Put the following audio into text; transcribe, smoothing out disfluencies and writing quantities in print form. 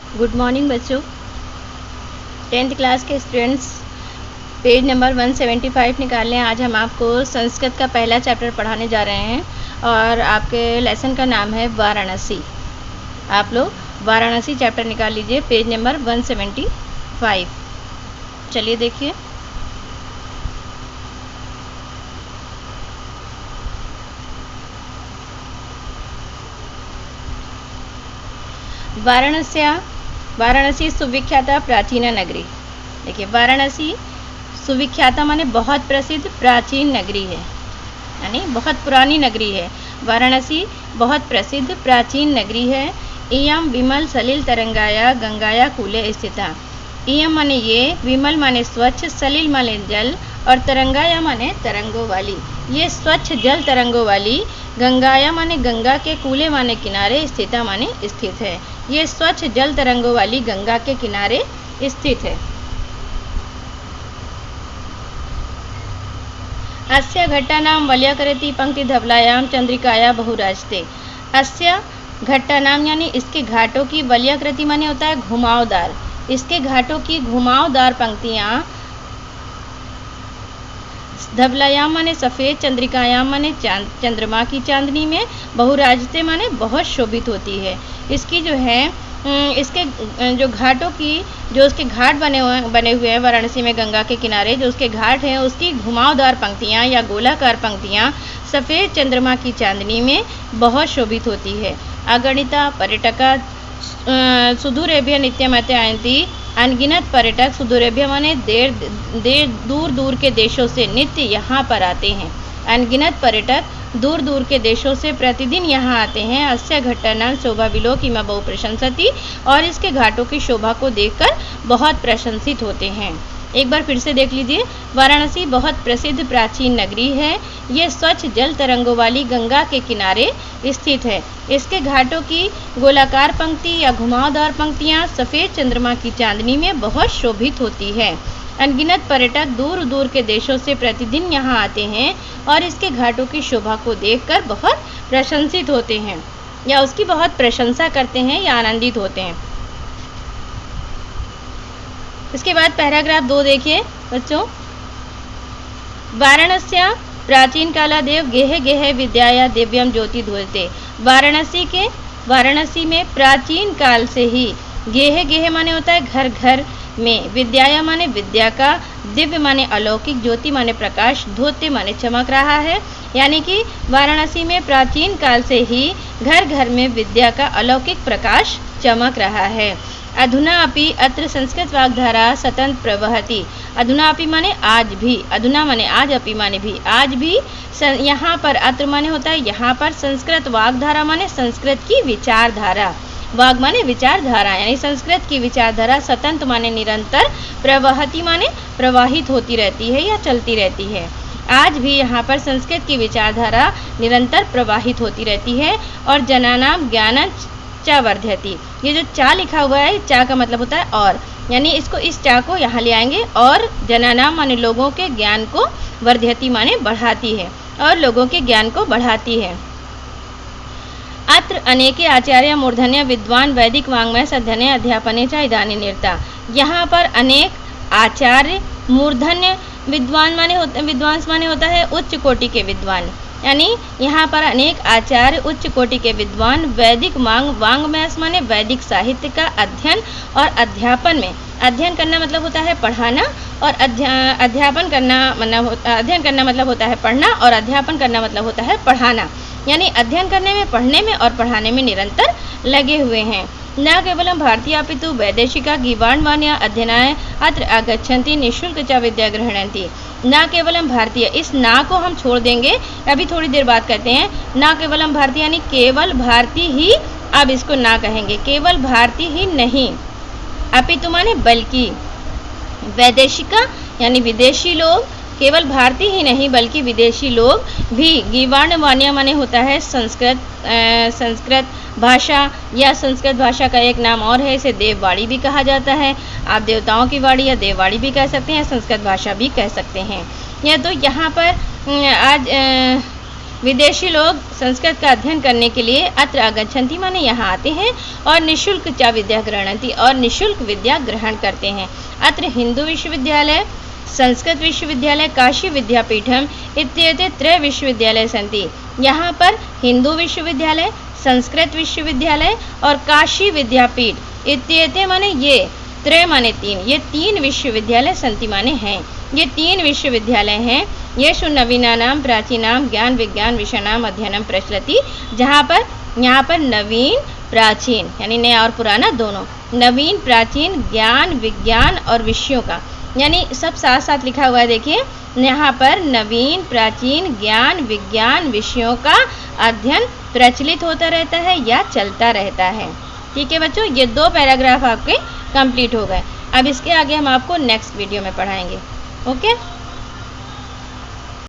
Good morning बच्चों। 10th class के students page number 175 निकाल लें। आज हम आपको संस्कृत का पहला चैप्टर पढ़ाने जा रहे हैं और आपके लेसन का नाम है वाराणसी। आप लोग वाराणसी चैप्टर निकाल लीजिए, पेज नंबर 175। चलिए देखिए। वाराणसी सुविख्याता प्राचीन नगरी। देखिए, वाराणसी सुविख्याता माने बहुत प्रसिद्ध प्राचीन नगरी है, यानी बहुत पुरानी नगरी है। वाराणसी बहुत प्रसिद्ध प्राचीन नगरी है। इयम विमल सलिल तरंगाया गंगाया कूले स्थिता। इयम माने ये, विमल माने स्वच्छ, सलिल माने जल और तरंगाया माने तरंगों वाली। ये स्वच्छ जल तरंगों वाली गंगाया माने गंगा के, कूले माने किनारे, स्थिता माने स्थित है। ये स्वच्छ जल तरंगों वाली गंगा के किनारे स्थित है। अस्य घट्टानाम वलयकरति पंक्ति धवलायाम चंद्रिकाया बहुराजते। अस्य घट्टानाम यानी इसके घाटों की, वलयकृति माने होता है घुमावदार, इसके घाटों की घुमावदार पंक्तियाँ, धवलायाम माने सफ़ेद, चंद्रिकायाम माने चंद्रमा की चांदनी में, बहुराजते माने बहुत शोभित होती है। इसकी जो है इसके जो घाटों की, जो उसके घाट बने हुए हैं वाराणसी में गंगा के किनारे, जो उसके घाट हैं उसकी घुमावदार पंक्तियाँ या गोलाकार पंक्तियाँ सफ़ेद चंद्रमा की चांदनी में बहुत शोभित होती है। अगणिता पर्यटका सुदूरेभ्य नित्यमते आयन्ति। अनगिनत पर्यटक, सुदूरेभ्य माने दूर दूर के देशों से नित्य यहाँ पर आते हैं। अनगिनत पर्यटक दूर दूर के देशों से प्रतिदिन यहाँ आते हैं। अस्य घट्टानाम शोभा विलोकिमा बहु प्रशंसति, और इसके घाटों की शोभा को देखकर बहुत प्रशंसित होते हैं। एक बार फिर से देख लीजिए। वाराणसी बहुत प्रसिद्ध प्राचीन नगरी है। ये स्वच्छ जल तरंगों वाली गंगा के किनारे स्थित है। इसके घाटों की गोलाकार पंक्ति या घुमावदार पंक्तियाँ सफ़ेद चंद्रमा की चांदनी में बहुत शोभित होती है। अनगिनत पर्यटक दूर दूर के देशों से प्रतिदिन यहाँ आते हैं और इसके घाटों की शोभा को देखकर बहुत प्रशंसित होते हैं, या उसकी बहुत प्रशंसा करते हैं या आनंदित होते हैं। इसके बाद पैराग्राफ 2 देखिए बच्चों। वाराणस्या प्राचीन कालादेव गेह गेह विद्याया दिव्यम ज्योति धूलते। वाराणसी में प्राचीन काल से ही, गेह गेह माने होता है घर घर में, विद्याया माने विद्या का, दिव्य माने अलौकिक, ज्योति माने प्रकाश, धोते माने चमक रहा है। यानी कि वाराणसी में प्राचीन काल से ही घर घर में विद्या का अलौकिक प्रकाश चमक रहा है। अधुना अपि अत्र संस्कृत वाग्धारा सतत प्रवहति। अधुना अपि माने आज भी, अधुना माने आज, अपि माने भी, आज भी यहाँ पर, अत्र माने होता है यहाँ पर, संस्कृत वाग्धारा माने संस्कृत की विचारधारा, वाग माने विचारधारा, यानी संस्कृत की विचारधारा, सतत माने निरंतर, प्रवहति माने प्रवाहित होती रहती है या चलती रहती है। आज भी यहाँ पर संस्कृत की विचारधारा निरंतर प्रवाहित होती रहती है। और जनानाम ज्ञान चा वर्धयति। ये जो चा लिखा हुआ है, चा का मतलब होता है और, यानी इसको, इस चा को यहाँ ले आएंगे। और जनानाम माने लोगों के ज्ञान को, वर्धयति माने बढ़ाती है, और लोगों के ज्ञान को बढ़ाती है। अत्र अनेके आचार्य मूर्धन्य विद्वान वैदिक वाङ्मय अध्ययने अध्यापने च इदानीं निरता। यहाँ पर अनेक आचार्य, मूर्धन्य विद्वान माने होता है उच्च कोटि के विद्वान, यानी यहाँ पर अनेक आचार्य, उच्च कोटि के विद्वान, वैदिक वाङ्मय माने वैदिक साहित्य का अध्ययन और अध्यापन में, अध्ययन करना मतलब होता है पढ़ाना, और अध्यापन करना अध्ययन करना मतलब होता है पढ़ना, और अध्यापन करना मतलब होता है पढ़ाना, यानी अध्ययन करने में, पढ़ने में और पढ़ाने में निरंतर लगे हुए हैं। न केवलं भारतीय अपितु वैदेशिका गीर्वाणवाण्या अध्ययनाय अत्र आगच्छन्ति निःशुल्क च विद्या गृह्णन्ति। न केवलम भारतीय, इस ना को हम छोड़ देंगे, अभी थोड़ी देर बाद कहते हैं। न केवलम भारतीय यानी केवल भारतीय ही, अब इसको ना कहेंगे, केवल भारतीय ही नहीं, अपितु माने बल्कि, वैदेशिका यानी विदेशी लोग, केवल भारतीय ही नहीं बल्कि विदेशी लोग भी, गीर्वाणवाण्या माने होता है संस्कृत भाषा, या संस्कृत भाषा का एक नाम और है, इसे देववाणी भी कहा जाता है। आप देवताओं की वाणी या देववाणी भी कह सकते हैं, संस्कृत भाषा भी कह सकते हैं। यह तो यहाँ पर आज विदेशी लोग संस्कृत का अध्ययन करने के लिए अत्र आगच्छन्ति माने यहाँ आते हैं और निःशुल्क च विद्या गृह्णन्ति और निःशुल्क विद्या ग्रहण करते हैं। अत्र हिंदू विश्वविद्यालय, संस्कृत विश्वविद्यालय, काशी विद्यापीठम इत्येते त्रय विश्वविद्यालय सन्ति। यहाँ पर हिंदू विश्वविद्यालय, संस्कृत विश्वविद्यालय और काशी विद्यापीठ इत्येते माने ये, त्रय माने तीन, ये तीन विश्वविद्यालय सन्ति माने हैं। ये तीन विश्वविद्यालय हैं येषु नवीनानां प्राचीनां ज्ञान विज्ञान विषयाणाम अध्ययनम प्रचलति, जहाँ पर यहाँ पर नवीन प्राचीन यानी नया और पुराना दोनों, नवीन प्राचीन ज्ञान विज्ञान और विषयों का, यानी सब साथ साथ लिखा हुआ है। देखिए यहाँ पर नवीन प्राचीन ज्ञान विज्ञान विषयों का अध्ययन प्रचलित होता रहता है या चलता रहता है। ठीक है बच्चों, ये 2 पैराग्राफ आपके कंप्लीट हो गए। अब इसके आगे हम आपको नेक्स्ट वीडियो में पढ़ाएंगे। ओके।